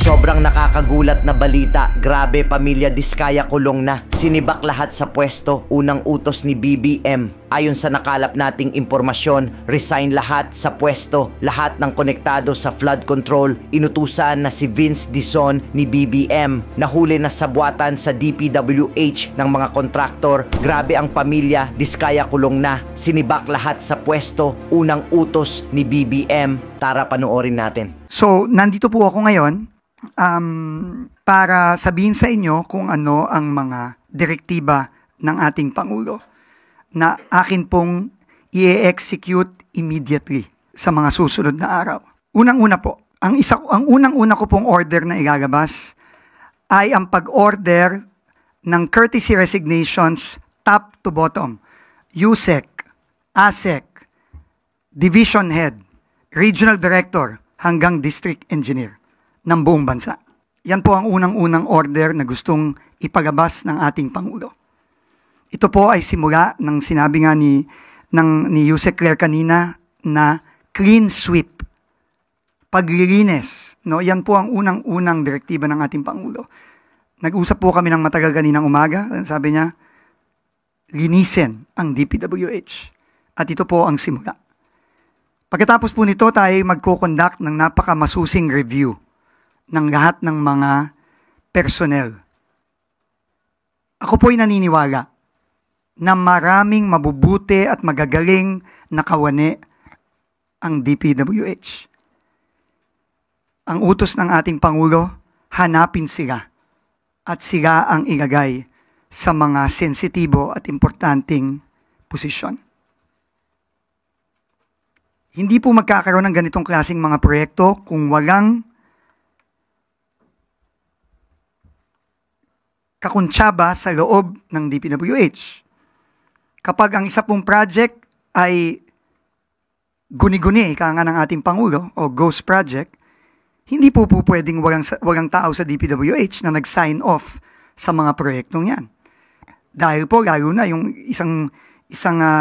Sobrang nakakagulat na balita. Grabe, pamilya Diskaya kulong na. Sinibak lahat sa pwesto. Unang utos ni BBM. Ayon sa nakalap nating impormasyon, resign lahat sa pwesto. Lahat ng konektado sa flood control, inutusan na si Vince Dizon ni BBM. Nahuli na sabuatan sa DPWH ng mga kontraktor. Grabe ang pamilya Diskaya kulong na. Sinibak lahat sa pwesto. Unang utos ni BBM. Tara, panoorin natin. So, nandito po ako ngayon para sabihin sa inyo kung ano ang mga direktiba ng ating Pangulo na akin pong i-execute immediately sa mga susunod na araw. Unang-una po, ang unang-una ko pong order na ilalabas ay ang pag-order ng courtesy resignations top to bottom. USEC, ASEC, Division Head, Regional Director hanggang District Engineer ng buong bansa. Yan po ang unang-unang order na gustong ipagabas ng ating Pangulo. Ito po ay simula ng sinabi nga ni Yusek Claire kanina na clean sweep, paglilinis. No? Yan po ang unang-unang direktiba ng ating Pangulo. Nag-usap po kami ng matagal kaninang umaga. Sabi niya, linisin ang DPWH. At ito po ang simula. Pagkatapos po nito, tayo magko-conduct ng napakamasusing review ng lahat ng mga personnel. Ako po'y naniniwala na maraming mabubuti at magagaling na kawani ang DPWH. Ang utos ng ating Pangulo, hanapin sila at sila ang ilagay sa mga sensitibo at importanteng posisyon. Hindi po magkakaroon ng ganitong klaseng mga proyekto kung walang kakuntsaba sa loob ng DPWH. Kapag ang isa pong project ay guni-guni, ika nga ng ating Pangulo, o ghost project, hindi po pwedeng walang tao sa DPWH na nag-sign off sa mga proyektong yan. Dahil po, lalo na yung isang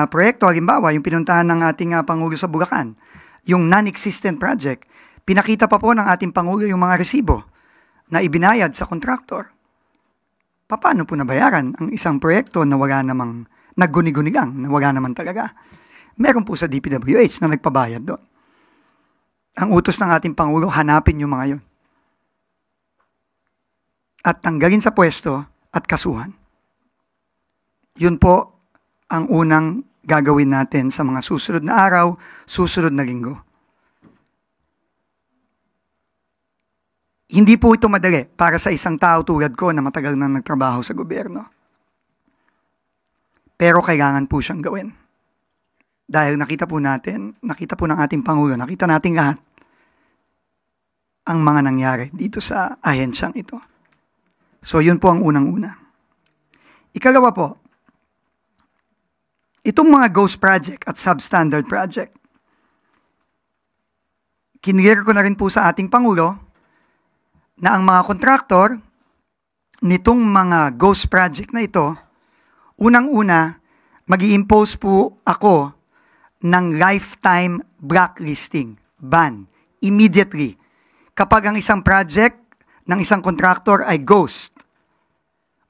proyekto, halimbawa, yung pinuntahan ng ating Pangulo sa Bulacan, yung non-existent project, pinakita pa po ng ating Pangulo yung mga resibo na ibinayad sa kontraktor. Paano po nabayaran ang isang proyekto na wala namang nagguni-guni lang, na wala naman talaga? Meron po sa DPWH na nagpabayad doon. Ang utos ng ating Pangulo, hanapin yung mga yun. At tanggalin sa pwesto at kasuhan. Yun po ang unang gagawin natin sa mga susunod na araw, susunod na linggo. Hindi po ito madali para sa isang tao tulad ko na matagal na nagtrabaho sa gobyerno. Pero kailangan po siyang gawin. Dahil nakita po ng ating Pangulo, nakita natin lahat ang mga nangyari dito sa ahensyang ito. So yun po ang unang-una. Ikalawa po, itong mga ghost project at substandard project, kinlear ko na rin po sa ating Pangulo na ang mga kontraktor nitong mga ghost project na ito, unang-una, mag-i-impose po ako ng lifetime blacklisting, ban, immediately. Kapag ang isang project ng isang kontraktor ay ghost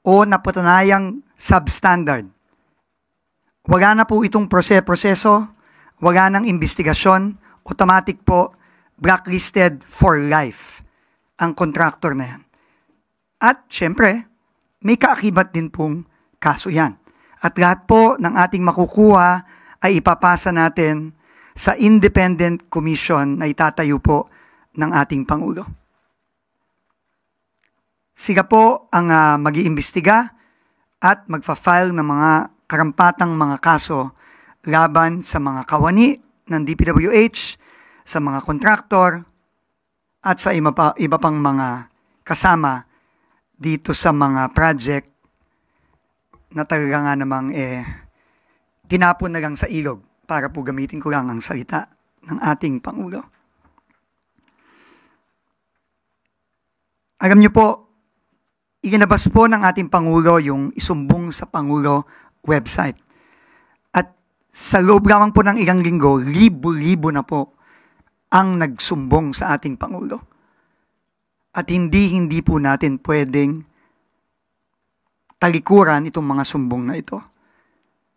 o napatunayang substandard, wala na po itong proseso, wala nang investigasyon, automatic po blacklisted for life ang kontraktor na yan. At syempre, may kaakibat din pong kaso yan. At lahat po ng ating makukuha ay ipapasa natin sa independent commission na itatayo po ng ating Pangulo. Sila po ang mag-iimbestiga at magfa-file ng mga karampatang mga kaso laban sa mga kawani ng DPWH, sa mga kontraktor, at sa iba pang mga kasama dito sa mga project na talaga nga namang tinapon na lang sa ilog para po gamitin ko lang ang salita ng ating Pangulo. Alam niyo po, ikinabas po ng ating Pangulo yung isumbong sa Pangulo website. At sa loob lamang po ng ilang linggo, libo-libo na po ang nagsumbong sa ating Pangulo. At hindi po natin pwedeng talikuran itong mga sumbong na ito.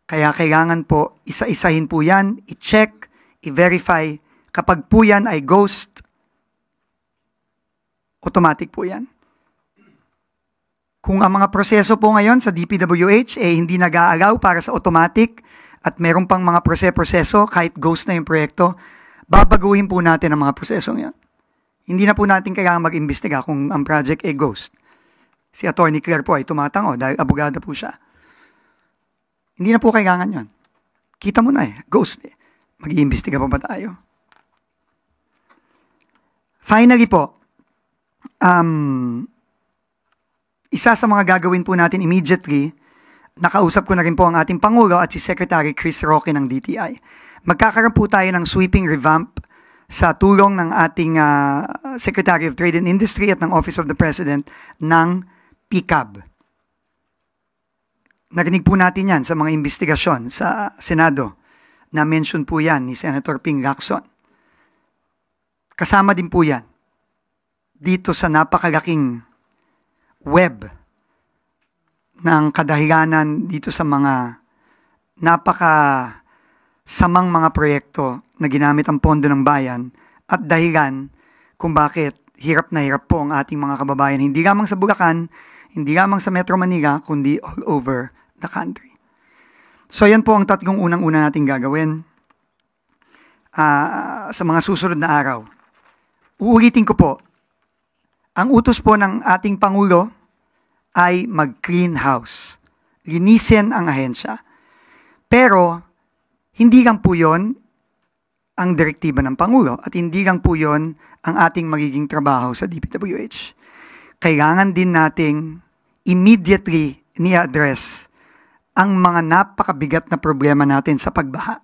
Kaya kailangan po, isa-isahin po yan, i-check, i-verify. Kapag po yan ay ghost, automatic po yan. Kung ang mga proseso po ngayon sa DPWH hindi nag-aalaw para sa automatic at meron pang mga proseso kahit ghost na yung proyekto, babaguhin po natin ang mga prosesong yan. Hindi na po natin kailangan mag-imbestiga kung ang project ay ghost. Si Attorney Claire po ay tumatango dahil abogada po siya. Hindi na po kailangan yun. Kita mo na ghost Mag-iimbestiga pa ba tayo? Finally po, isa sa mga gagawin po natin immediately, nakausap ko na rin po ang ating Pangulo at si Secretary Chris Roque ng DTI. Magkakaroon po tayo ng sweeping revamp sa tulong ng ating Secretary of Trade and Industry at ng Office of the President ng PCAB. Narinig po natin yan sa mga investigasyon sa Senado. Na-mention po yan ni Senator Ping Lacson. Kasama din po yan dito sa napakalaking web ng kadahilanan dito sa mga napakasamang mga proyekto na ginamit ang pondo ng bayan at dahilan kung bakit hirap na hirap po ang ating mga kababayan, hindi lamang sa Bulacan, hindi lamang sa Metro Manila, kundi all over the country. So yan po ang tatlong unang-una nating gagawin sa mga susunod na araw. Uulitin ko po, ang utos po ng ating Pangulo ay mag-clean house. Linisin ang ahensya. Pero, hindi lang po yun ang direktiba ng Pangulo at hindi lang po yun ang ating magiging trabaho sa DPWH. Kailangan din nating immediately ni-address ang mga napakabigat na problema natin sa pagbaha.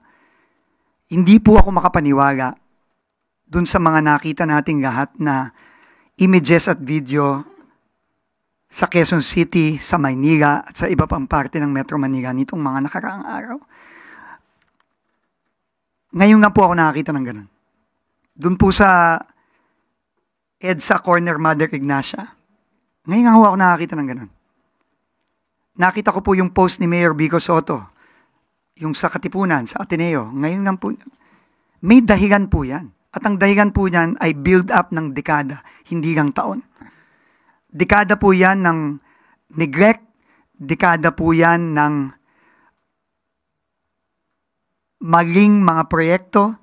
Hindi po ako makapaniwala dun sa mga nakita nating lahat na images at video sa Quezon City, sa Maynila at sa iba pang parte ng Metro Manila nitong mga nakaraang araw. Ngayon nga po ako nakakita ng ganun. Doon po sa EDSA Corner Mother Ignacia. Ngayon nga ako nakakita ng ganun. Nakita ko po yung post ni Mayor Vico Soto, yung sa Katipunan, sa Ateneo. Ngayon lang po, may dahilan po yan. At ang dahilan po yan ay build up ng dekada, hindi lang taon. Dekada po yan ng neglect, dekada po yan ng maling mga proyekto,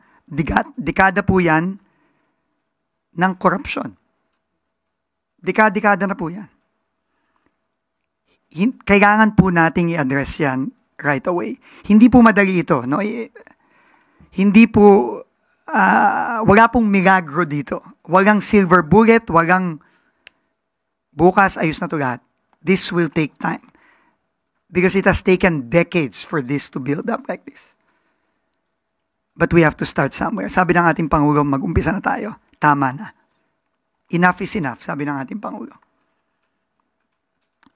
dekada po yan ng korupsyon. Dekada na po yan. Kailangan po nating i-address yan right away. Hindi po madali ito. No? Hindi po, wala pong milagro dito. Walang silver bullet, walang bukas, ayos na to lahat. This will take time. Because it has taken decades for this to build up like this. But we have to start somewhere. Sabi ng ating Pangulo, mag-umpisa na tayo. Tama na. Enough is enough, sabi ng ating Pangulo.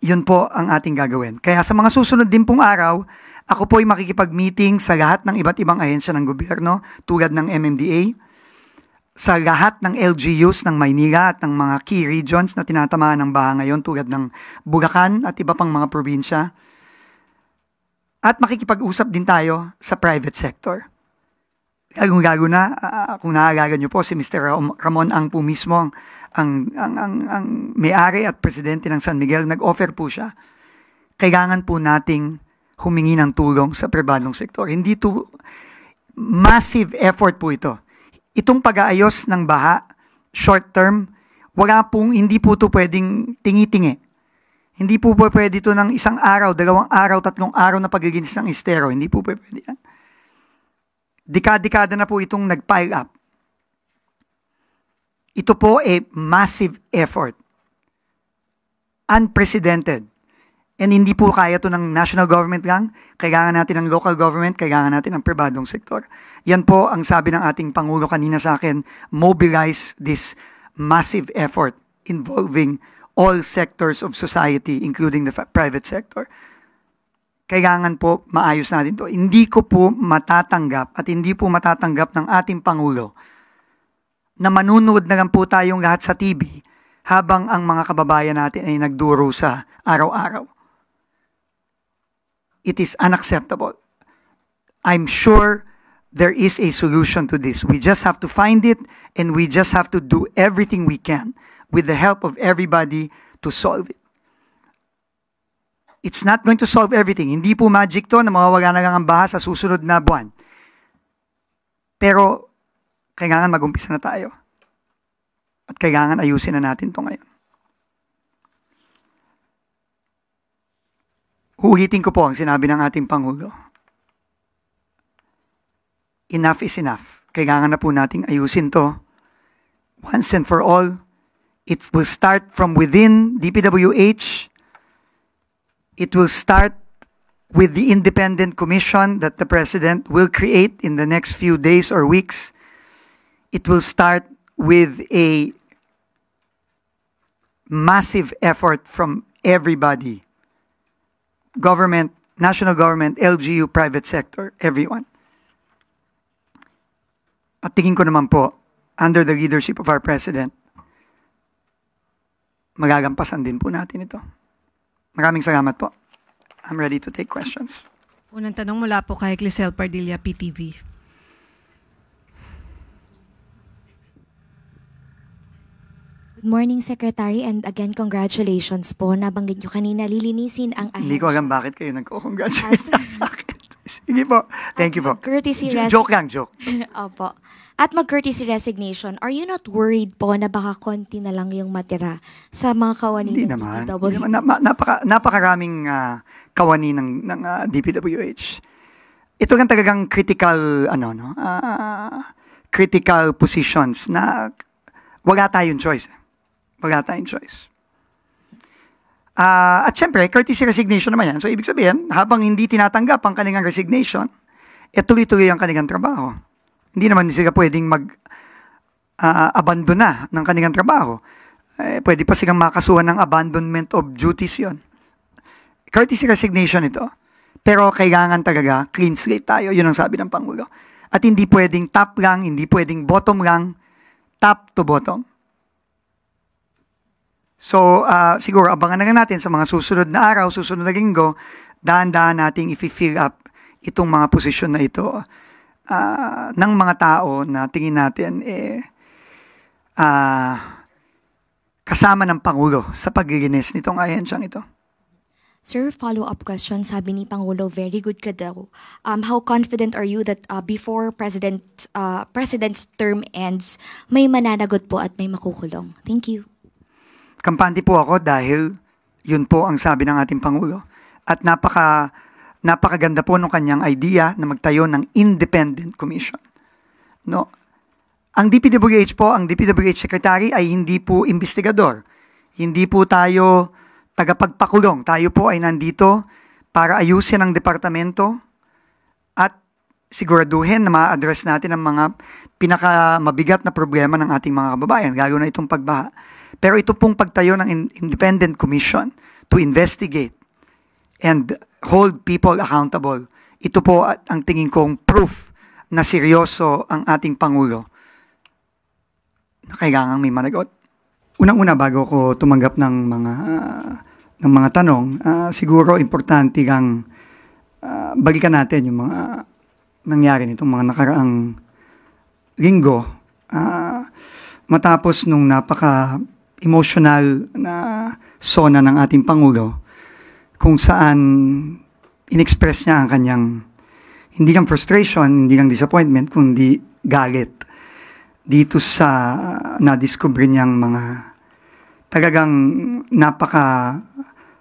Yun po ang ating gagawin. Kaya sa mga susunod din pong araw, ako po ay makikipag-meeting sa lahat ng iba't ibang ahensya ng gobyerno, tulad ng MMDA, sa lahat ng LGUs ng Maynila at ng mga key regions na tinatamaan ng baha ngayon, tulad ng Bulacan at iba pang mga probinsya. At makikipag-usap din tayo sa private sector. Lalo na, kung naaalala nyo po, si Mr. Ramon Ang po mismo, ang may-ari at presidente ng San Miguel, nag-offer po siya. Kailangan po nating humingi ng tulong sa pribadong sektor. Hindi to, massive effort po ito. Itong pag-aayos ng baha, short term, hindi po ito pwedeng tingi-tingi. Hindi po pwede ito ng isang araw, 2 araw, 3 araw na paglilinis ng estero. Hindi po pwede yan. Dekada na po itong nag-pile up. Ito po ay massive effort. Unprecedented. And hindi po kaya ito ng national government lang. Kailangan natin ng local government, kailangan natin ng pribadong sektor. Yan po ang sabi ng ating Pangulo kanina sa akin, mobilize this massive effort involving all sectors of society, including the private sector. Kailangan po maayos natin ito. Hindi ko po matatanggap at hindi po matatanggap ng ating Pangulo na manunood na lang po tayong lahat sa TV habang ang mga kababayan natin ay nagduro sa araw-araw. It is unacceptable. I'm sure there is a solution to this. We just have to find it, and we just have to do everything we can with the help of everybody to solve it. It's not going to solve everything. Hindi po magic to na mawawala na lang ang baha sa susunod na buwan. Pero, kailangan mag-umpisa na tayo. At kailangan ayusin na natin to ngayon. Uulitin ko po ang sinabi ng ating Pangulo. Enough is enough. Kailangan na po nating ayusin to. Once and for all, it will start from within DPWH. It will start with the independent commission that the President will create in the next few days or weeks. It will start with a massive effort from everybody. Government, national government, LGU, private sector, everyone. At tingin ko naman po, under the leadership of our President, magagampasan din po natin ito. Maraming salamat po. I'm ready to take questions. Unang tanong mula po kay Clisel Pardilla, PTV. Good morning, Secretary, and again, congratulations po. Nabanggit nyo kanina, lilinisin ang Hindi ko alam bakit kayo nagko-congratulate sa akin. Sige po. Thank you po. Joke lang, joke. Opo. At mag-courtesy resignation, are you not worried po na baka konti na lang yung matira sa mga kawani Hindi ng naman. DPWH? Hindi naman. Napakaraming kawani ng DPWH. Ito lang talagang critical, critical positions na wala tayong choice. Wala tayong choice. At syempre, courtesy resignation naman yan. So, ibig sabihin, habang hindi tinatanggap ang kanilang resignation, tuloy-tuloy ang kanilang trabaho. Hindi naman sila pwedeng mag-abandona ng kanilang trabaho. Pwede pa silang makasuhan ng abandonment of duties yon. Courtesy resignation ito. Pero kailangan talaga clean slate tayo. Yun ang sabi ng Pangulo. At hindi pwedeng top lang, hindi pwedeng bottom lang, top to bottom. So, siguro, abangan na lang natin sa mga susunod na araw, susunod na linggo, dahan-dahan nating i-fill up itong mga posisyon na ito ng mga tao na tingin natin kasama ng Pangulo sa paglilinis nitong ahensyang ito. Sir, follow-up question. Sabi ni Pangulo, very good ka daw. How confident are you that before President's term ends, may mananagot po at may makukulong? Thank you. Kampante po ako dahil yun po ang sabi ng ating Pangulo. At napakaganda po ng kanyang idea na magtayo ng independent commission. No? Ang DPWH po, ang DPWH Secretary ay hindi po investigador. Hindi po tayo tagapagpakulong. Tayo po ay nandito para ayusin ang departamento at siguraduhin na ma-address natin ang mga pinakamabigat na problema ng ating mga kababayan, lalo na itong pagbaha. Pero ito pong pagtayo ng independent commission to investigate and hold people accountable, ito po ang tingin kong proof na seryoso ang ating Pangulo na kailangang may managot. Unang-una, bago ko tumanggap ng mga tanong, siguro importante lang balikan natin yung mga nangyari nitong mga nakaraang linggo matapos nung napaka-emotional na sona ng ating Pangulo kung saan in-express niya ang kanyang hindi lang frustration, hindi lang disappointment, kundi galit dito sa na-discover niyang mga talagang napaka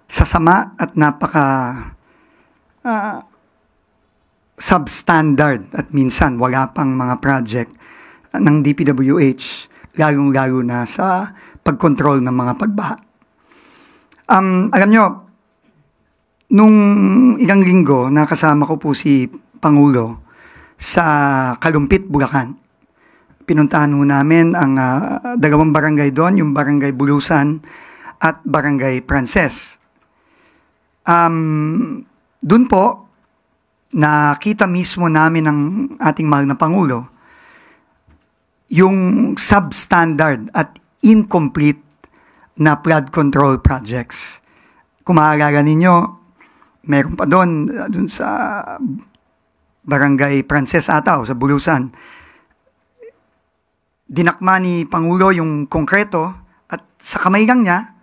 sasama at napaka substandard at minsan wala pang mga project ng DPWH, lalong-lalo na sa pagkontrol ng mga pagbaha. Alam nyo, nung ilang linggo, nakasama ko po si Pangulo sa Kalumpit, Bulacan. Pinuntahan ho namin ang dalawang barangay doon, yung Barangay Bulusan at Barangay Prances. Doon po, nakita mismo namin ng ating mahal na Pangulo yung substandard at incomplete na flood control projects. Kung maaalala ninyo, meron pa doon sa Barangay Frances ata o sa Bulusan. Dinakma ni Pangulo yung konkreto at sa kamay lang niya,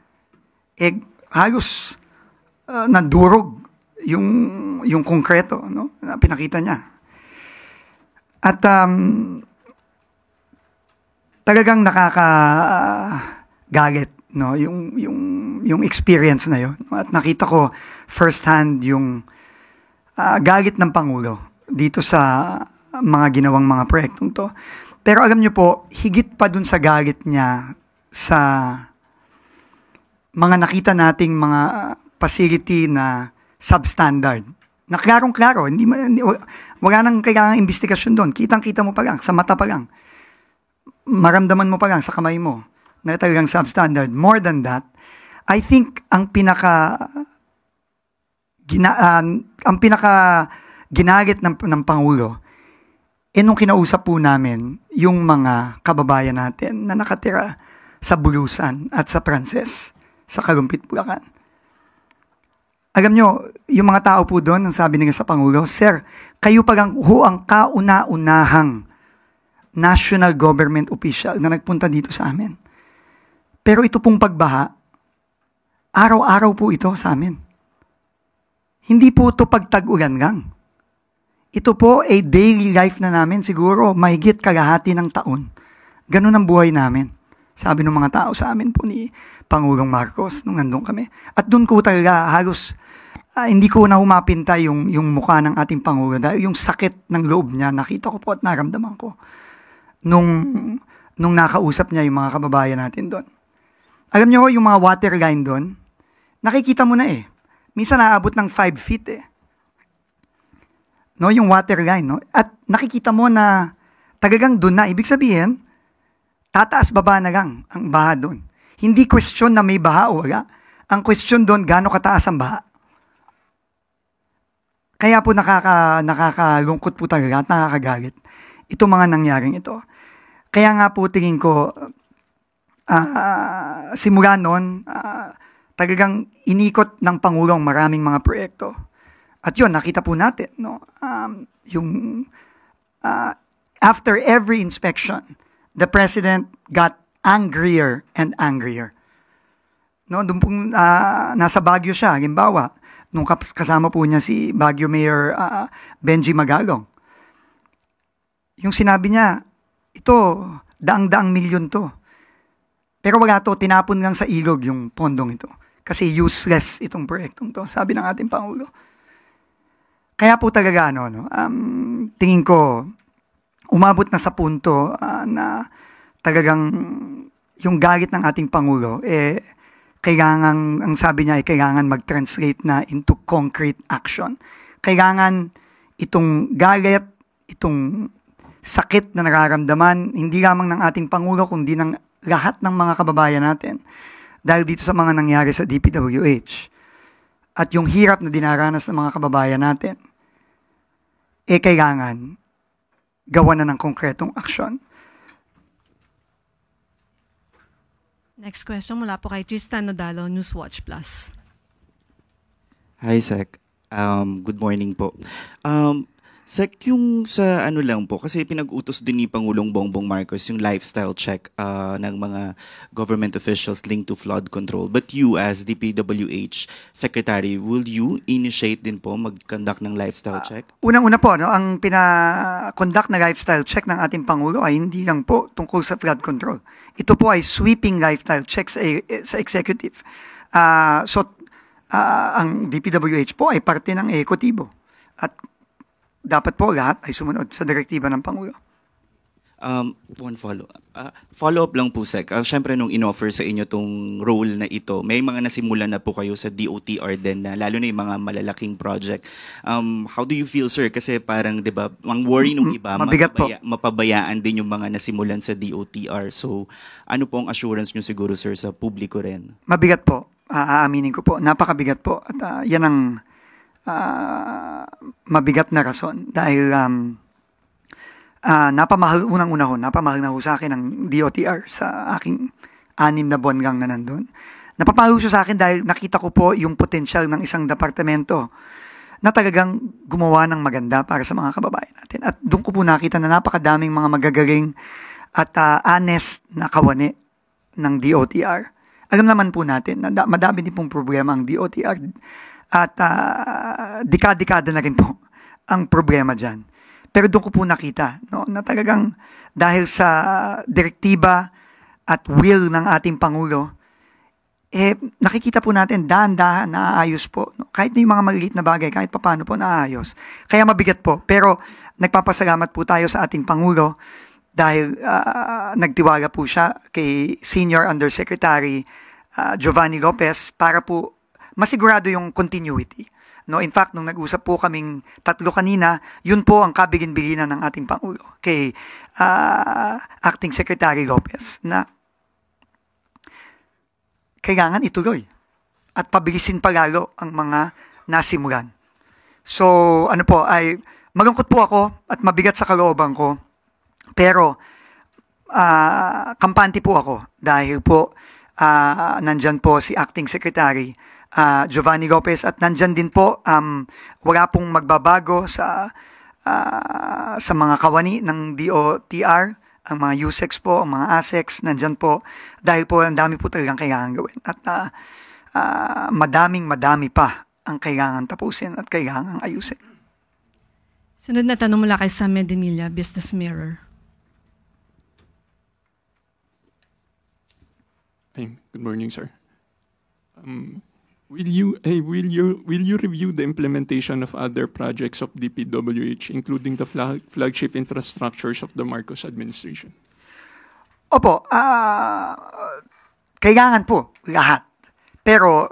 halos nadurog yung konkreto, no, na pinakita niya. At talagang nakakagalit, no, yung experience na yun. At nakita ko first hand yung galit ng Pangulo dito sa mga ginawang mga proyektong to. Pero alam niyo po, higit pa dun sa galit niya sa mga nakita nating mga facility na substandard. Na klarong-klaro, wala nang kailangang investigasyon doon. Kitang-kita mo pa lang, sa mata pa lang. Maramdaman mo pa lang sa kamay mo na talagang substandard. More than that, I think ang pinaka ginalit ng Pangulo, nung kinausap po namin yung mga kababayan natin na nakatira sa Bulusan at sa Frances, sa Kalumpit, Bulacan. Alam nyo, yung mga tao po doon, ang sabi nila sa Pangulo, Sir, kayo pa lang ang kauna-unahang national government official na nagpunta dito sa amin. Pero ito pong pagbaha, araw-araw po ito sa amin. Hindi po ito pagtag-ulan lang. Ito po ay daily life na namin, siguro mahigit kalahati ng taon. Ganun ang buhay namin. Sabi ng mga tao sa amin po ni Pangulong Marcos nung nandun kami. At doon ko talaga halos hindi ko na humapinta yung mukha ng ating Pangulo dahil yung sakit ng loob niya, nakita ko po at naramdaman ko nung nakausap niya yung mga kababayan natin doon. Alam niyo yung mga water line doon, nakikita mo na eh. Minsan naabot ng 5 feet eh. No, yung water line, no? At nakikita mo na talagang doon na. Ibig sabihin, tataas baba na lang ang baha doon. Hindi question na may baha o wala. Ang question doon, gaano kataas ang baha. Kaya po nakakalungkot po talaga at nakakagalit itong mga nangyaring ito. Kaya nga po tingin ko, simula noon, talagang inikot ng Pangulong maraming mga proyekto. At yun, nakita po natin, no? After every inspection, the President got angrier and angrier. No, doon pong nasa Baguio siya, halimbawa, nung kasama po niya si Baguio Mayor Benji Magalong. Yung sinabi niya, ito, daang-daang milyon to. Pero wala to, tinapon lang sa ilog yung pondong ito. Kasi useless itong proyektong to, sabi ng ating Pangulo. Kaya po talaga, tingin ko, umabot na sa punto na talagang yung galit ng ating Pangulo, kailangan, ang sabi niya, kailangan mag-translate na into concrete action. Kailangan itong galit, itong sakit na nararamdaman, hindi lamang ng ating Pangulo, kundi ng lahat ng mga kababayan natin. Dahil dito sa mga nangyari sa DPWH. At yung hirap na dinaranas ng mga kababayan natin, kailangan gawa na ng konkretong aksyon. Next question mula po kay Tristan Nodalo, Newswatch Plus. Hi, Sec. Good morning po. Sec, yung sa ano lang po, kasi pinag-utos din ni Pangulong Bongbong Marcos yung lifestyle check ng mga government officials linked to flood control. But you as DPWH Secretary, will you initiate din po mag-conduct ng lifestyle check? Unang-una po, ang pina-conduct na lifestyle check ng ating Pangulo ay hindi lang po tungkol sa flood control. Ito po ay sweeping lifestyle check sa executive. Ang DPWH po ay parte ng ekotibo. At dapat po lahat ay sumunod sa direktiba ng Pangulo. One follow-up lang po, Sec. Siyempre, nung in-offer sa inyo tong role na ito, may mga nasimulan na po kayo sa DOTR din, na lalo na yung mga malalaking project. How do you feel, sir? Kasi parang, di ba, ang worry ng iba, mapabayaan din yung mga nasimulan sa DOTR. So, ano po ang assurance nyo siguro, sir, sa publiko rin? Mabigat po. Aaminin ko po. Napakabigat po. At yan ang mabigat na rason dahil napamahal na ho sa akin ng DOTR sa aking 6 na buwan lang na nandun. Napapalo siya sa akin dahil nakita ko po yung potensyal ng isang departamento na talagang gumawa ng maganda para sa mga kababayan natin. At doon ko po nakita na napakadaming mga magagaling at honest na kawani ng DOTR. Alam naman po natin na madami din pong problema ang DOTR at dekada-dekada na rin po ang problema dyan. Pero doon ko po nakita na talagang dahil sa direktiba at will ng ating Pangulo, nakikita po natin dahan-dahan naayos po. Kahit na yung mga maliliit na bagay, kahit paano po naayos. Kaya mabigat po. Pero nagpapasalamat po tayo sa ating Pangulo dahil nagtiwala po siya kay Senior Undersecretary Giovanni Lopez para po masigurado yung continuity. In fact, nung nag-usap po kaming tatlo kanina, yun po ang kabigin-biginan ng ating Pangulo kay Acting Secretary Lopez na kailangan ituloy at pabilisin palalo ang mga nasimulan. So, ay malungkot po ako at mabigat sa kalooban ko, pero kampante po ako dahil po nandyan po si Acting Secretary Giovanni Lopez at nandyan din po wala pong magbabago sa mga kawani ng DOTR, ang mga USEX po, ang mga ASEX, nandyan po dahil po ang dami po talagang kailangan gawin at madami pa ang kailangan tapusin at kailangan ayusin. Sunod na tanong mula kay Sam Medinilla, Business Mirror. Hey, good morning, sir. Will you review the implementation of other projects of DPWH, including the flagship infrastructures of the Marcos administration? Opo, kailangan po lahat. Pero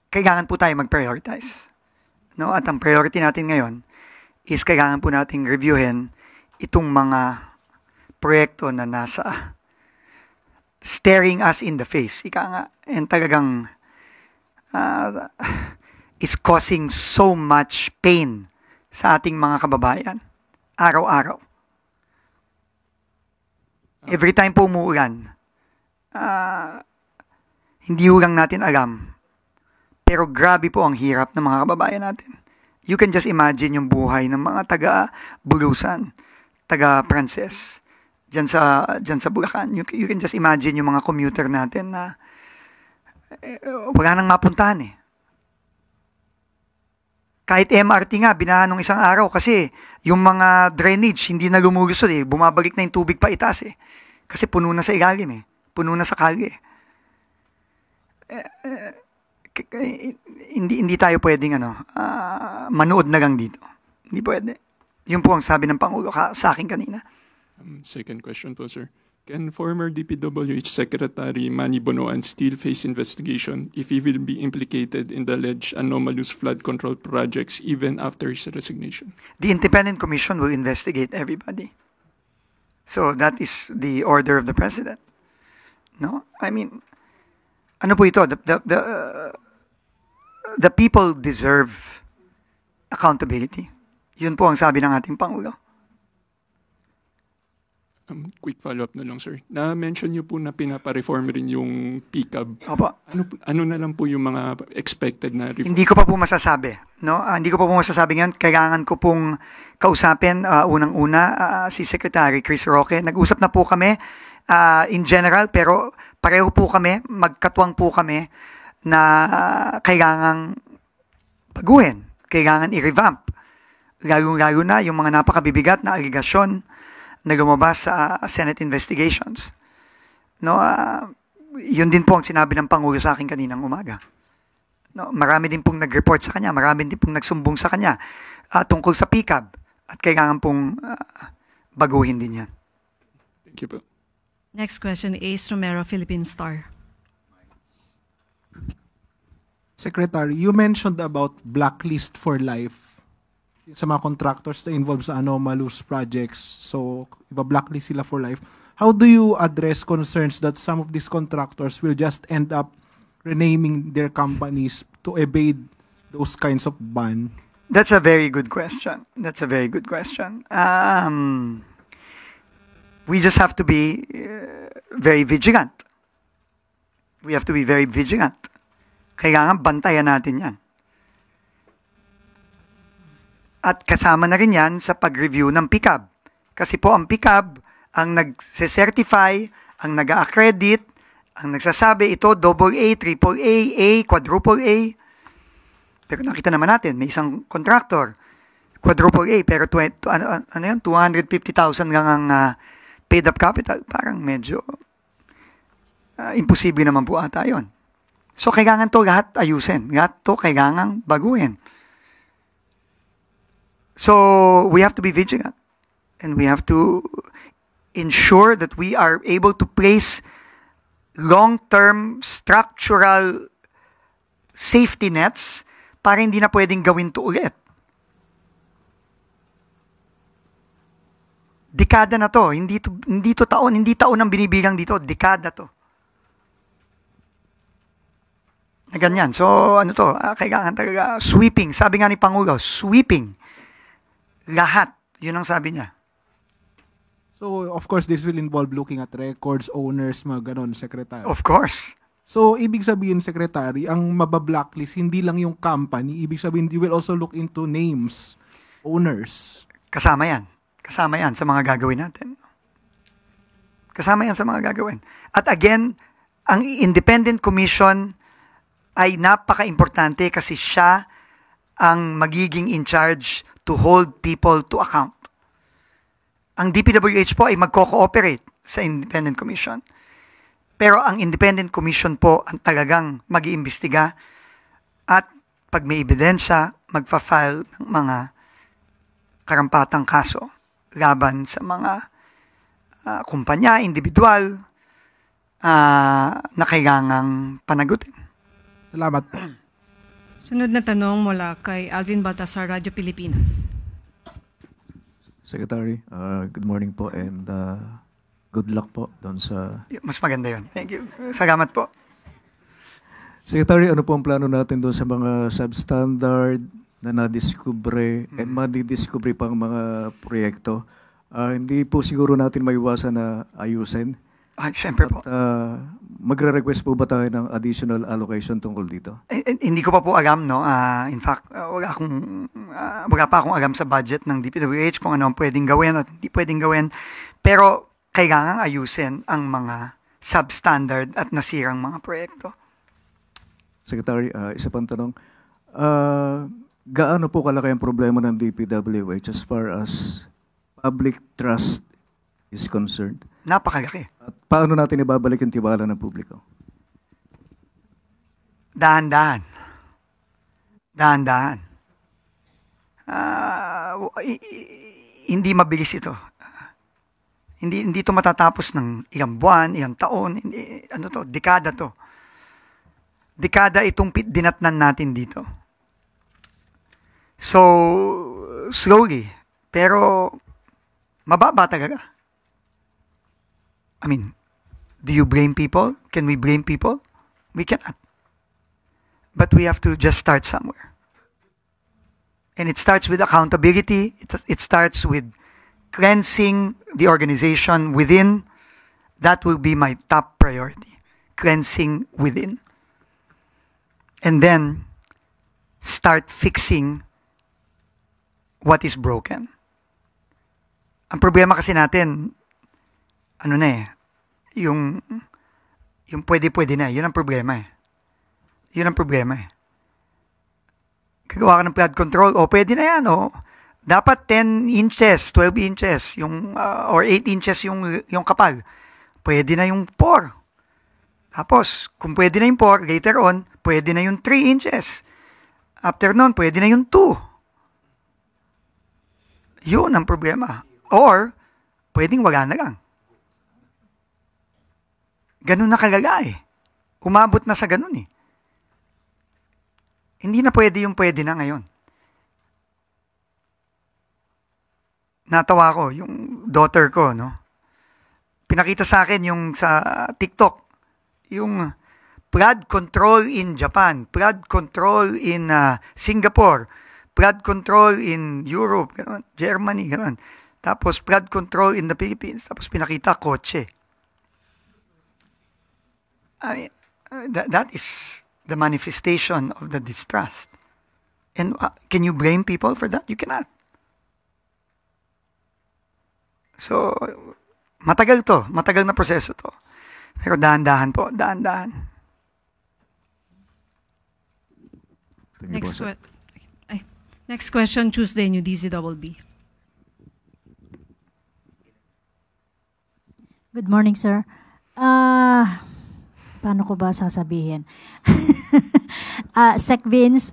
kailangan po tayo mag-prioritize. At ang priority natin ngayon is kailangan po nating reviewin itong mga proyekto na nasa staring us in the face. Ika nga, and talagang is causing so much pain sa ating mga kababayan araw-araw. Every time po umuulan, hindi lang natin alam, pero grabe po ang hirap ng mga kababayan natin. You can just imagine yung buhay ng mga taga-Bulusan, taga-Prances, dyan sa Bulacan. You can just imagine yung mga commuter natin na wala nang mapuntahan Kahit MRT nga, binahan ng isang araw kasi yung mga drainage hindi na lumulusod bumabalik na yung tubig pa itaas Kasi puno na sa ilalim puno na sa kalye. Hindi tayo pwedeng manood na lang dito. Hindi pwede. Yun po ang sabi ng Pangulo sa akin kanina. Second question po, sir. Can former DPWH Secretary Manny Bonoan still face investigation if he will be implicated in the alleged anomalous flood control projects even after his resignation? The Independent Commission will investigate everybody. So that is the order of the President. I mean, ano po ito? The people deserve accountability. Yun po ang sabi ng ating Pangulo. Quick follow-up na lang, sir. Na-mention niyo po na pinapa-reform rin yung PCAB. Opo. Ano na lang po yung mga expected na reform? Hindi ko pa po masasabi. Hindi ko pa po masasabi ngayon. Kailangan ko pong kausapin unang-una si Secretary Chris Roque. Nag-usap na po kami in general, pero pareho po kami, magkatwang po kami na kailangang baguhin, kailangan i-revamp. Lalo na yung mga napakabibigat na aligasyon na lumabas sa Senate investigations. Yun din po ang sinabi ng Pangulo sa akin kaninang umaga. Marami din pong nag-report sa kanya, marami din pong nagsumbong sa kanya tungkol sa PCAB at kailangan pong baguhin din yan. Thank you po. Next question, Ace Romero, Philippine Star. Secretary, you mentioned about blacklist for life sa mga contractors na involved sa anomalous projects. So, iba-blacklist sila for life. How do you address concerns that some of these contractors will just end up renaming their companies to evade those kinds of ban? That's a very good question. We just have to be very vigilant. We have to be very vigilant. Kailangan bantayan natin yan. At kasama na rin yan sa pag-review ng PICAB. Kasi po ang PICAB ang nag-certify, ang nag-accredit, ang nagsasabi ito AA, AAA, A, quadruple A. Pero nakita naman natin, may isang contractor, quadruple A, pero 250,000 lang ang paid up capital. Parang medyo imposible naman po ata yun. So kailangan to lahat ayusin. Lahat to kailangan baguhin. So we have to be vigilant. And we have to ensure that we are able to place long-term structural safety nets para hindi na pwedeng gawin to ulit. Dekada na to. Hindi to taon. Hindi taon ang binibilang dito. Dekada to. Na ganyan. So, ano to? Kailangan talaga sweeping. Sabi nga ni Pangulo, sweeping. Lahat. Yun ang sabi niya. So, of course, this will involve looking at records, owners, mga ganon, Secretary. Of course. So, ibig sabihin, Secretary, ang mabablacklist, hindi lang yung company. Ibig sabihin, you will also look into names, owners. Kasama yan. Kasama yan sa mga gagawin natin. Kasama yan sa mga gagawin. At again, ang Independent Commission ay napaka-importante kasi siya ang magiging in charge to hold people to account. Ang DPWH po ay magko-cooperate sa Independent Commission. Pero ang Independent Commission po ang talagang mag-iimbestiga at pag may ebidensya, magfa-file ng mga karampatang kaso laban sa mga kumpanya, individual na kailangang panagutin. Salamat. Sunod na tanong mula kay Alvin Baltasar, Radyo Pilipinas. Secretary, good morning po and good luck po doon sa... Mas maganda yun. Thank you. Salamat po. Secretary, ano po ang plano natin doon sa mga substandard na nadiskubre and madidiskubre pang mga proyekto? Hindi po siguro natin maiwasan na ayusin. Siyempre po. Magre-request po ba tayo ng additional allocation tungkol dito? Hindi ko pa po alam, no? In fact, wala pa akong alam sa budget ng DPWH kung ano ang pwedeng gawin at hindi pwedeng gawin. Pero kailangan ayusin ang mga substandard at nasirang mga proyekto. Secretary, isa pang tanong. Gaano po kalaki ang problema ng DPWH as far as public trust is concerned? Napakalaki. At paano natin ibabalik yung tiwala ng publiko? Dahan-dahan. Dahan-dahan. Hindi mabilis ito. Hindi ito matatapos ng ilang buwan, ilang taon, dekada to. Dekada itong dinatnan natin dito. So, slowly, pero mababa talaga. I mean, do you blame people? Can we blame people? We cannot. But we have to just start somewhere. And it starts with accountability. It starts with cleansing the organization within. That will be my top priority. Cleansing within. And then, start fixing what is broken. Ang problema kasi natin, yung pwede na, yun ang problema eh. Yun ang problema eh. Gagawa ka ng flood control, pwede na yan, Dapat 10 inches, 12 inches, or 8 inches yung kapal. Pwede na yung 4. Tapos, kung pwede na yung 4, later on, pwede na yung 3 inches. After nun, pwede na yung 2. Yun ang problema. Or, pwedeng wala na lang. Ganun na kalala eh. Umabot na sa ganun eh. Hindi na pwede yung pwede na ngayon. Natawa ko, yung daughter ko, pinakita sa akin yung sa TikTok, yung flood control in Japan, flood control in Singapore, flood control in Europe, ganun, Germany, ganun. Tapos flood control in the Philippines, tapos pinakita kotse. that is the manifestation of the distrust. And can you blame people for that? You cannot. So, matagal na proseso to. Pero dahan-dahan po, dahan-dahan. Next question, Tuesday, New DZBB. Good morning, sir. Paano ko ba sasabihin? Sec Vince,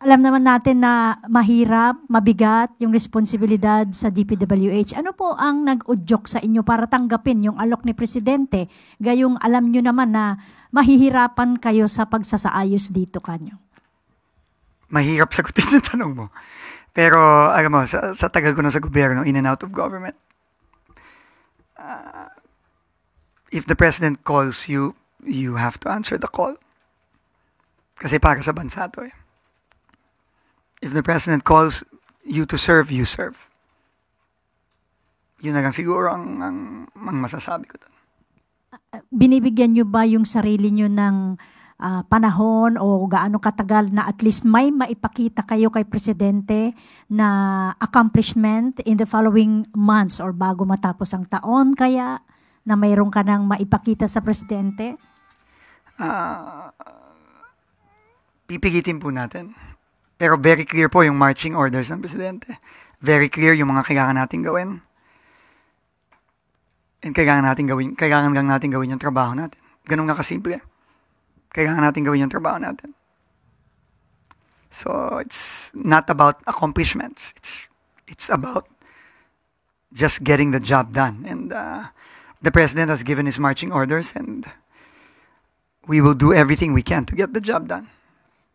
alam naman natin na mahirap, mabigat yung responsibilidad sa DPWH. Ano po ang nag-udyok sa inyo para tanggapin yung alok ni Presidente? Gayong alam nyo naman na mahihirapan kayo sa pagsasaayos dito kanyo. Mahirap sagutin yung tanong mo. Pero, alam mo, sa tagal ko na sa gobyerno, in and out of government, if the President calls you, you have to answer the call. Kasi para sa bansa to eh. If the President calls you to serve, you serve. Yun na lang siguro ang masasabi ko doon. Binibigyan nyo ba yung sarili nyo ng panahon o gaano katagal na at least may maipakita kayo kay Presidente na accomplishment in the following months or bago matapos ang taon kaya na mayroon ka nang maipakita sa Presidente? Pipigitin po natin. Pero very clear po yung marching orders ng Presidente. Very clear yung mga kailangan natin gawin. And kailangan lang natin gawin yung trabaho natin. Ganun nga kasimple. Kailangan natin gawin yung trabaho natin. So, it's not about accomplishments. It's about just getting the job done. And the President has given his marching orders and we will do everything we can to get the job done.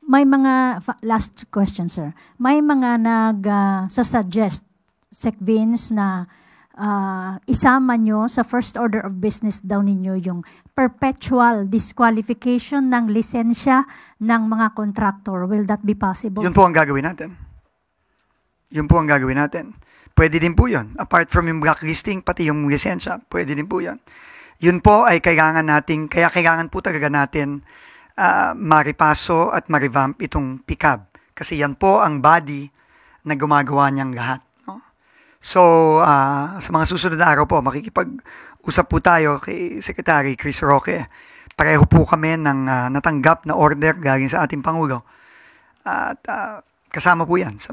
May mga, last question sir, may mga nag-suggest, Sec Vince, na isama nyo sa first order of business daw ninyo yung perpetual disqualification ng lisensya ng mga contractor. Will that be possible? Yun po ang gagawin natin. Yun po ang gagawin natin. Pwede din po yun. Apart from yung blacklisting, pati yung lisensya, pwede din po yun. Yun po ay kailangan natin, kaya kailangan po talaga natin maripaso at marevamp itong PICAB. Kasi yan po ang body na gumagawa niyang lahat. No? So, sa mga susunod na araw po, makikipag-usap po tayo kay Secretary Chris Roque. Pareho po kami ng natanggap na order galing sa ating Pangulo. At kasama po yan sa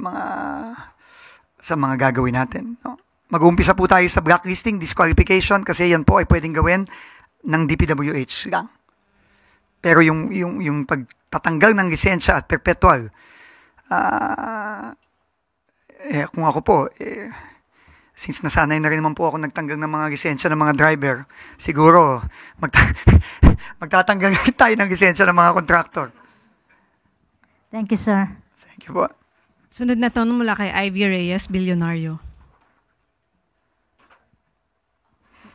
mga gagawin natin. No? Mag-uumpisa po tayo sa blacklisting, disqualification, kasi yan po ay pwedeng gawin ng DPWH lang. Pero yung pagtatanggal ng lisensya at perpetual, kung ako po, since nasanay na rin naman po ako nagtanggal ng mga lisensya ng mga driver, siguro magtatanggal tayo ng lisensya ng mga contractor. Thank you, sir. Thank you po. Sunod na tanong mula kay Ivy Reyes, Bilyonaryo.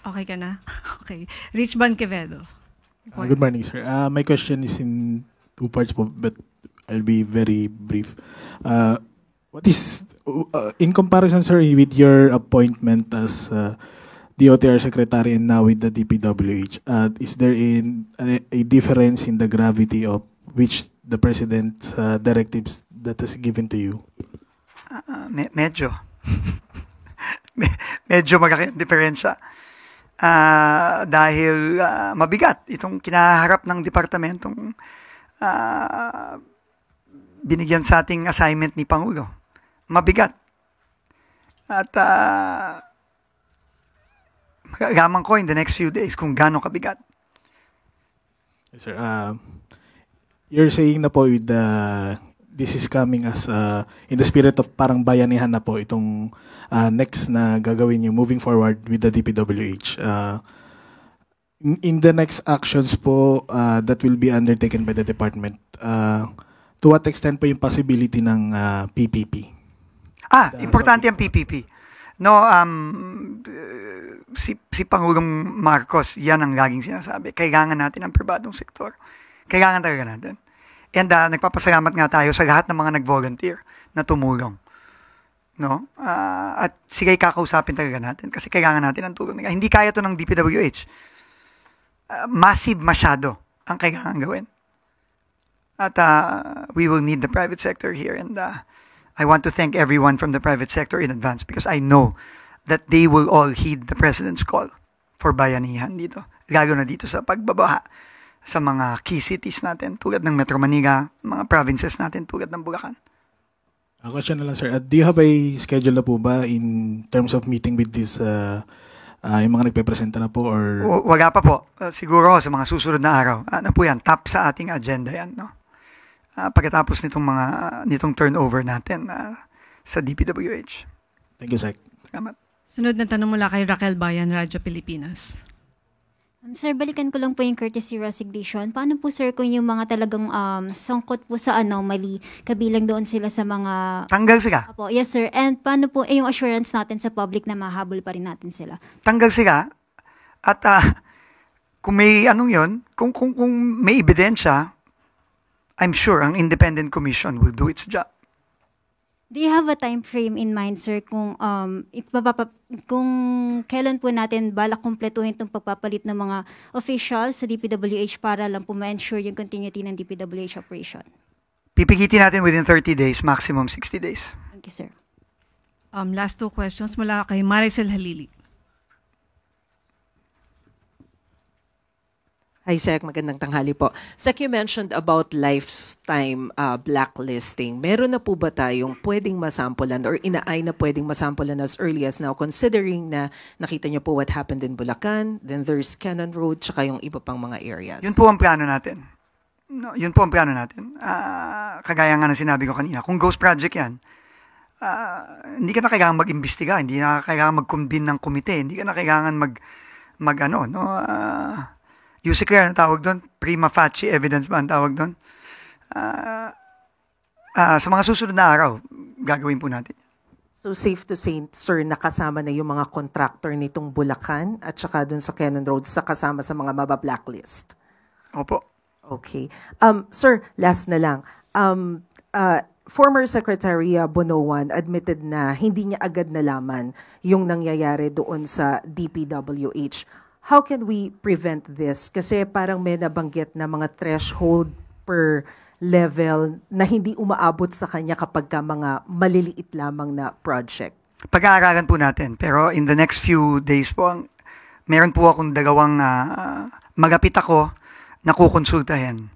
Okay ka na? Okay. Rich Van Quevedo. Good morning, sir. My question is in two parts, but I'll be very brief. What is, in comparison, sir, with your appointment as DOTR Secretary and now with the DPWH, is there a difference in the gravity of which the President's directives that is given to you? Medyo. Medyo malaki ang diferensya. Dahil mabigat itong kinaharap ng departamentong binigyan sa ating assignment ni Pangulo. Mabigat. At magagaman ko in the next few days kung gaano kabigat. Yes, sir. You're saying na po with this is coming as in the spirit of parang bayanihan na po itong next na gagawin niyo moving forward with the DPWH. In the next actions po that will be undertaken by the department, to what extent po yung possibility ng PPP? Importante ang PPP. No, si Pangulong Marcos, yan ang laging sinasabi. Kailangan natin ang pribadong sektor. Kailangan talaga natin. And nagpapasalamat nga tayo sa lahat ng mga nag-volunteer na tumulong. No? At sige, kakausapin talaga natin kasi kailangan natin ang tulong nila. Hindi kaya to ng DPWH. Massive masyado ang kailangan gawin. At we will need the private sector here. And I want to thank everyone from the private sector in advance because I know that they will all heed the President's call for bayanihan dito. Lalo na dito sa pagbabaha sa mga key cities natin tulad ng Metro Manila, mga provinces natin tulad ng Bulacan. Question na lang, sir. Do you have a schedule na po ba in terms of meeting with this, yung mga nagpe-presenta na po? Or... Wala pa po. Siguro sa mga susunod na araw. Ano po yan? Top sa ating agenda yan. No? Pagkatapos nitong turnover natin sa DPWH. Thank you, Sec. Salamat. Sunod na tanong mula kay Raquel Bayan, Radyo Pilipinas. Sir, balikan ko lang po yung courtesy resignation. Paano po, sir, kung yung mga talagang sangkot po sa anomaly, kabilang doon sila sa mga... Tanggal sila? Apo, yes, sir. And paano po yung assurance natin sa public na mahabol pa rin natin sila? Tanggal sila. At kung may kung may ebidensya, I'm sure ang independent commission will do its job. Do you have a time frame in mind, sir, kung kailan po natin balak kumpletuhin itong pagpapalit ng mga officials sa DPWH para lang po ma-ensure yung continuity ng DPWH operation? Pipigitin natin within 30 days, maximum 60 days. Thank you, sir. Last 2 questions mula kay Maricel Halili. Hi, Sec. Magandang tanghali po. Sec, you mentioned about lifetime blacklisting. Meron na po ba tayong pwedeng masampulan or inaay na pwedeng masampulan as early as now, considering na nakita niyo po what happened in Bulacan, then there's Cannon Road, tsaka yung iba pang mga areas? Yun po ang plano natin. No, yun po ang plano natin. Kagaya nga ng sinabi ko kanina, kung ghost project yan, hindi ka na kailangan mag-imbestiga, hindi na kailangan mag-convene ng komite, hindi ka na kailangan USICLR, ang tawag doon? Prima facie evidence ba ang tawag doon? Sa mga susunod na araw, gagawin po natin. So safe to say, sir, nakasama na yung mga contractor nitong Bulacan at saka doon sa Cannon Road sa kasama sa mga mabablacklist? Opo. Okay. Sir, last na lang. Former Secretary Bonoan admitted na hindi niya agad nalaman yung nangyayari doon sa DPWH. How can we prevent this? Kasi parang may nabanggit na mga threshold per level na hindi umaabot sa kanya kapag ka mga maliliit lamang na project. Pag-aaralan po natin. Pero in the next few days po, meron po akong dalawang magapit ako na kukonsultahin.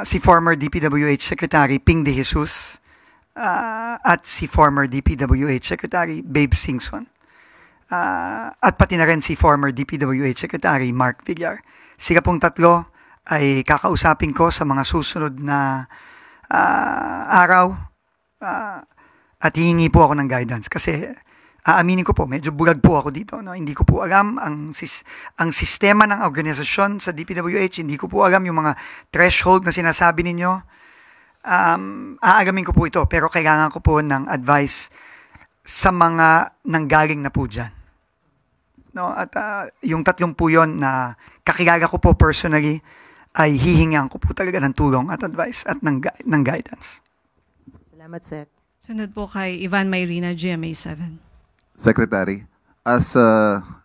Si former DPWH Secretary Ping De Jesus at si former DPWH Secretary Babe Singson. At pati na rin si former DPWH Secretary Mark Villar. Sila pong tatlo ay kakausapin ko sa mga susunod na araw at hihingi po ako ng guidance kasi aaminin ko po, medyo bulag po ako dito. No? Hindi ko po alam ang sistema ng organisasyon sa DPWH, hindi ko po alam yung mga threshold na sinasabi ninyo. Aagamin ko po ito pero kailangan ko po ng advice sa mga nanggaling na po dyan. No, at yung tatlong po yun na kakilala ko po personally ay hihingan ko po talaga ng tulong at advice at ng guidance. Salamat, Sec. Sunod po kay Ivan Mayrina, GMA7. Secretary, as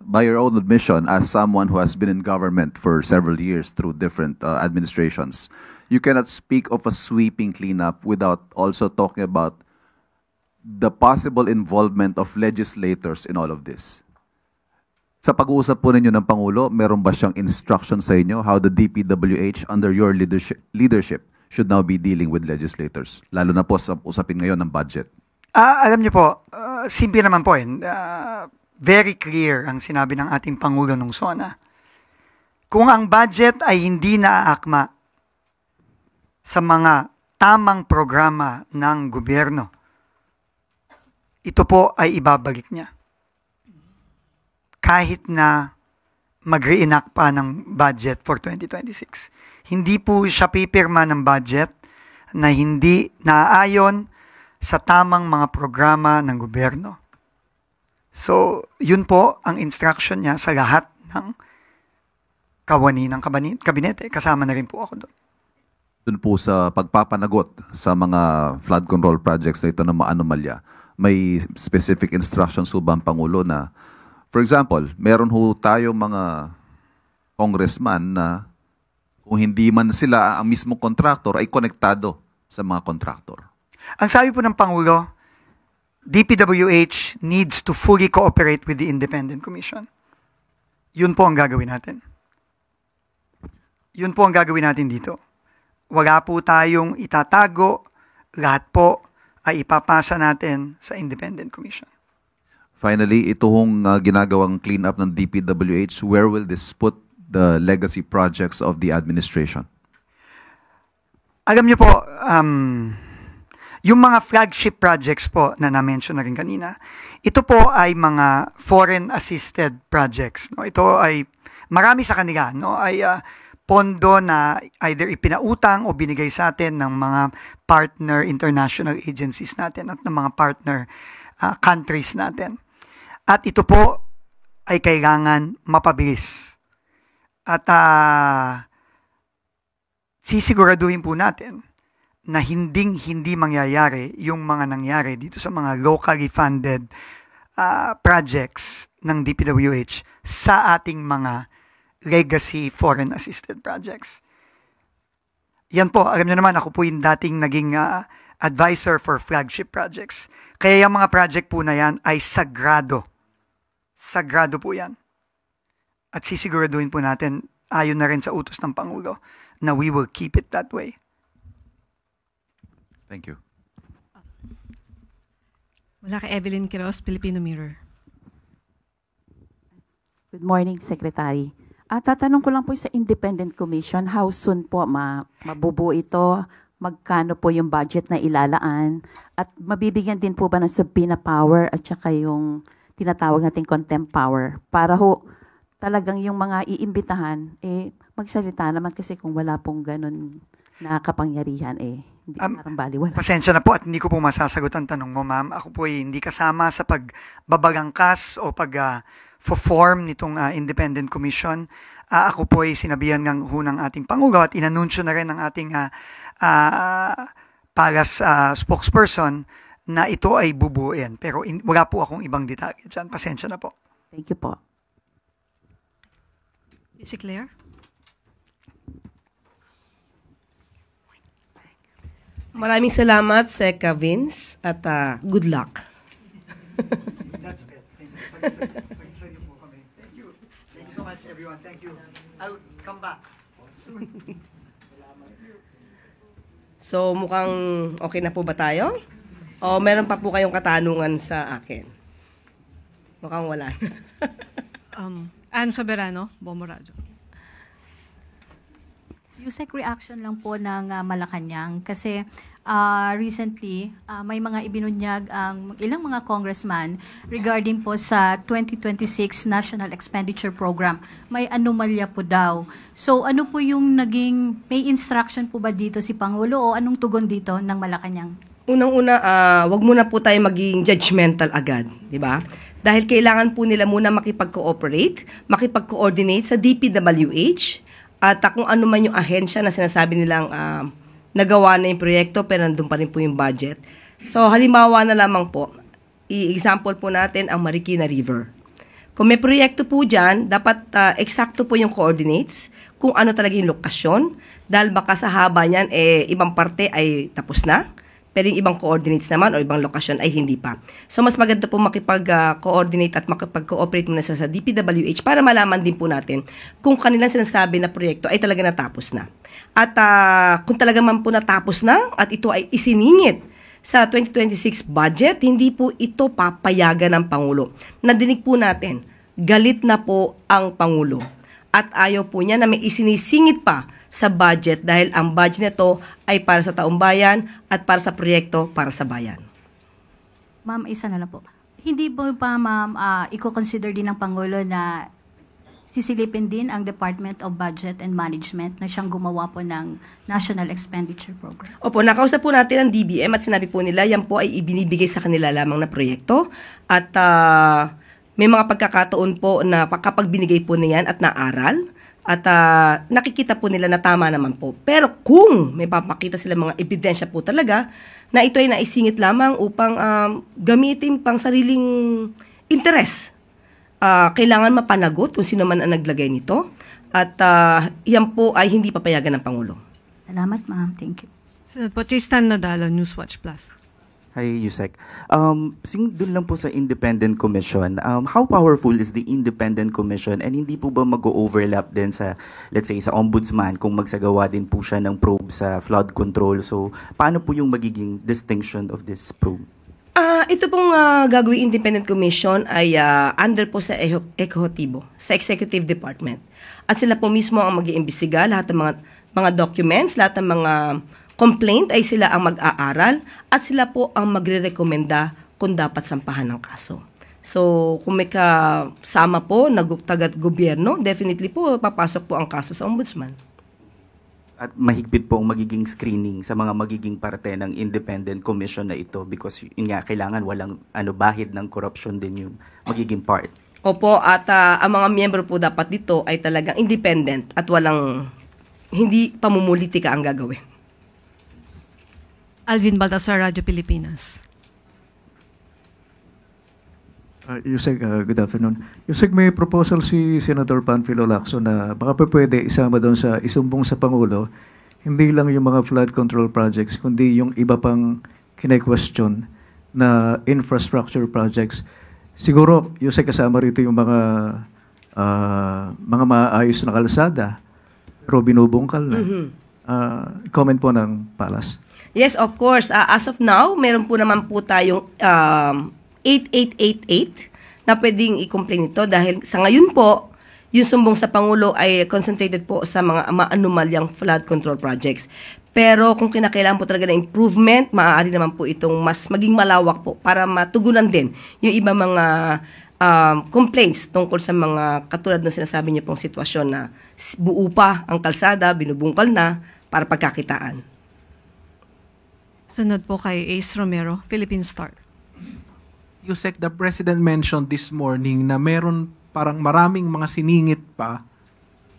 by your own admission, as someone who has been in government for several years through different administrations, you cannot speak of a sweeping cleanup without also talking about the possible involvement of legislators in all of this. Sa pag-uusap po ninyo ng Pangulo, meron ba siyang instruction sa inyo how the DPWH under your leadership should now be dealing with legislators? Lalo na po sa usapin ngayon ng budget. Alam niyo po, simple naman po very clear ang sinabi ng ating Pangulo nung SONA. Kung ang budget ay hindi naaakma sa mga tamang programa ng gobyerno, ito po ay ibabalik niya. Kahit na mag-reenact pa ng budget for 2026. Hindi po siya pipirma ng budget na hindi naaayon sa tamang mga programa ng gobyerno. So, yun po ang instruction niya sa lahat ng kawani ng kabinete. Kasama na rin po ako doon. Doon po sa pagpapanagot sa mga flood control projects na ito na maanomalya, may specific instructions po ba ang Pangulo na, for example, meron ho tayo mga congressman na Kung hindi man sila, ang mismo contractor ay konektado sa mga contractor. Ang sabi po ng Pangulo, DPWH needs to fully cooperate with the Independent Commission. Yun po ang gagawin natin. Yun po ang gagawin natin dito. Wala po tayong itatago, lahat po ay ipapasa natin sa Independent Commission. Finally, ito hong ginagawang cleanup ng DPWH, where will this put the legacy projects of the administration? Alam niyo po, yung mga flagship projects po na na-mention na rin kanina, ito po ay mga foreign-assisted projects. No? Ito ay, marami sa kanila, no? Ay pondo na either ipinautang o binigay sa atin ng mga partner international agencies natin at ng mga partner countries natin. At ito po ay kailangan mapabilis. At sisiguraduhin po natin na hindi mangyayari yung mga nangyari dito sa mga locally funded projects ng DPWH sa ating mga legacy foreign assisted projects. Yan po, alam niyo naman, ako po yung dating naging advisor for flagship projects. Kaya yung mga project po na yan ay sagrado. Sagrado po yan. At sisiguraduhin po natin, ayon na rin sa utos ng Pangulo, na we will keep it that way. Thank you. Wala kay Evelyn Quiroz, Filipino Mirror. Good morning, Secretary. Tatanong ko lang po sa Independent Commission, how soon po mabubuo ito? Magkano po yung budget na ilalaan? At mabibigyan din po ba ng subpoena power at saka yung tinatawag nating contempt power para ho talagang yung mga iimbitahan magsalita naman, kasi kung wala pong ganun na kapangyarihan hindi parang baliwala. Pasensya na po at hindi ko po masasagot ang tanong mo, ma'am. Ako po ay hindi kasama sa pagbabagangkas o pag-form nitong Independent Commission. Ako po ay sinabihan ng ating Pangulo at inanunsyo na rin ng ating Palace spokesperson na ito ay bubuuin. Pero wala po akong ibang detalye dyan. Pasensya na po. Thank you po. Si Claire? Maraming salamat, Sec. Vince, at good luck. That's it. Thank you. Thank you so much, everyone. Thank you. I'll come back soon. So, mukhang okay na po ba tayo? O meron pa po kayong katanungan sa akin? Mukhang wala. Ann Soberano, Bombo Radio. Yusek, reaction lang po ng Malacanang kasi recently may mga ibinunyag ang ilang mga congressman regarding po sa 2026 National Expenditure Program. May anomalya po daw. So ano po yung may instruction po ba dito si Pangulo o anong tugon dito ng Malacanang? Unang-una, wag muna po tayo maging judgmental agad, di ba? Dahil kailangan po nila muna makipag-cooperate, makipag-coordinate sa DPWH, at kung ano man yung ahensya na sinasabi nilang nagawa na yung proyekto pero nandun pa rin po yung budget. So halimbawa na lamang po, i-example po natin ang Marikina River. Kung may proyekto po dyan, dapat eksakto po yung coordinates, kung ano talaga yung lokasyon, dahil baka sa haba niyan, ibang parte ay tapos na, pero yung ibang coordinates naman o ibang lokasyon ay hindi pa. So mas maganda po makipag-coordinate at makipag-cooperate muna sa DPWH para malaman din po natin kung kanilang sinasabi na proyekto ay talaga natapos na. At kung talaga man po natapos na at ito ay isiningit sa 2026 budget, hindi po ito papayagan ng Pangulo. Nadinig po natin, galit na po ang Pangulo. At ayaw po niya na may isinisingit pa sa budget dahil ang budget nito ay para sa taong bayan at para sa proyekto para sa bayan. Ma'am, isa na lang po. Hindi po pa, ma'am, i-consider din ng Pangulo na sisilipin din ang Department of Budget and Management na siyang gumawa po ng National Expenditure Program? Opo, nakausap po natin ang DBM at sinabi po nila yan po ay ibinibigay sa kanila lamang na proyekto at may mga pagkakataon po na kapag binigay po niyan at naaral, at nakikita po nila na tama naman po. Pero kung may papakita sila mga ebidensya po talaga na ito ay naisingit lamang upang gamitin pang sariling interes, kailangan mapanagot kung sino man ang naglagay nito. At yan po ay hindi papayagan ng Pangulo. Salamat, ma'am. Thank you. Sunod po, Tristan Nadalo, Newswatch Plus. Hi, Yusek. Dun lang po sa Independent Commission, how powerful is the Independent Commission and hindi po ba mag-overlap din sa, let's say, sa Ombudsman kung magsagawa din po siya ng probe sa flood control? So, paano po yung magiging distinction of this probe? Ito pong gagawing Independent Commission ay under po sa Ejecutibo, sa Executive Department. At sila po mismo ang mag-iimbestiga, lahat ng mga documents, lahat ng mga complaint ay sila ang mag-aaral at sila po ang magre-rekomenda kung dapat sampahan ng kaso. So, kung may kasama po na taga-gobyerno, definitely po papasok po ang kaso sa Ombudsman. At mahigpit po ang magiging screening sa mga magiging parte ng Independent Commission na ito because yun nga, kailangan walang bahid ng corruption din yung magiging part. Opo, at ang mga miyembro po dapat dito ay talagang independent at hindi pamumulitika ang gagawin. Alvin Baltasar, Radyo Pilipinas. Yusek, good afternoon. Yusek, may proposal si Senator Panfilo Lacson na baka pwede isama doon sa isumbong sa Pangulo, hindi lang yung mga flood control projects, kundi yung iba pang kine-question na infrastructure projects. Siguro, Yusek, kasama rito yung mga maayos na kalsada, pero binubungkal na. Comment po ng Palas. Yes, of course. As of now, meron po naman po tayong 8888 na pwedeng i-complain ito dahil sa ngayon po, yung sumbong sa Pangulo ay concentrated po sa mga maanumalyang flood control projects. Pero kung kinakailangan po talaga ng improvement, maaari naman po itong mas maging malawak po para matugunan din yung iba mga complaints tungkol sa mga katulad ng sinasabi niyo pong sitwasyon na buo pa ang kalsada, binubungkal na para pagkakitaan. Sunod po kay Ace Romero, Philippine Star. Yusek, the President mentioned this morning na meron parang maraming mga siningit pa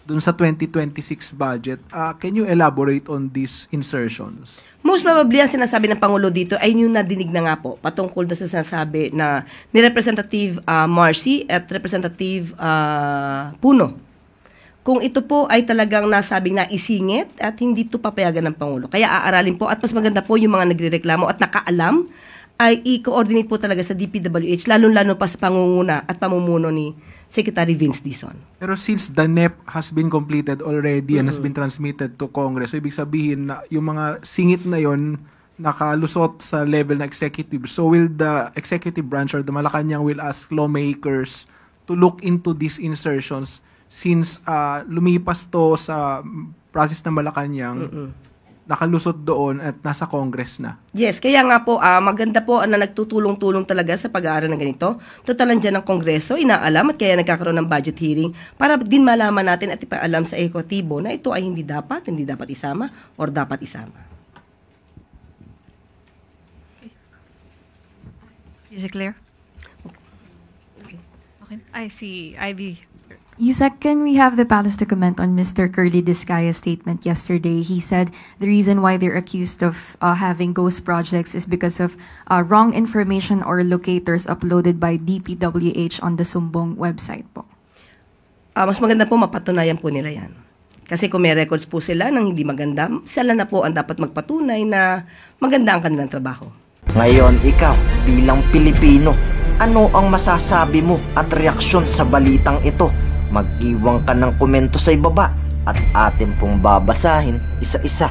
dun sa 2026 budget. Can you elaborate on these insertions? Most probably, ang sinasabi ng Pangulo dito ay yung nadinig na nga po patungkol na sa sinasabi na ni Representative Marcy at Representative Puno. Kung ito po ay talagang nasabing na isingit at hindi ito papayagan ng Pangulo. Kaya aaralin po at mas maganda po yung mga nagrereklamo at nakaalam ay i-coordinate po talaga sa DPWH, lalo-lalo pa sa pangunguna at pamumuno ni Secretary Vince Dizon. Pero since the NEP has been completed already and has been transmitted to Congress, so ibig sabihin na yung mga singit na yon nakalusot sa level na executive. So will the executive branch or the Malacanang will ask lawmakers to look into these insertions since lumipas to sa process ng Malacanang, nakalusot doon at nasa Congress na. Yes, kaya nga po, maganda po na nagtutulong-tulong talaga sa pag-aaral ng ganito. Total nandiyan ng Kongreso, inaalam at kaya nagkakaroon ng budget hearing para din malaman natin at ipaalam sa Ejecutibo na ito ay hindi dapat isama or dapat isama. Is it clear? Okay. I see. Ivy. Yusek, can we have the palace to comment on Mr. Curly Discaya's statement yesterday? He said the reason why they're accused of having ghost projects is because of wrong information or locators uploaded by DPWH on the Sumbong website po. Mas maganda po mapatunayan po nila yan. Kasi kung may records po sila ng hindi maganda, sila na po ang dapat magpatunay na maganda ang kanilang trabaho. Ngayon, ikaw, bilang Pilipino, ano ang masasabi mo at reaksyon sa balitang ito? Mag-iwan ka ng komento sa ibaba at atin pong babasahin isa-isa.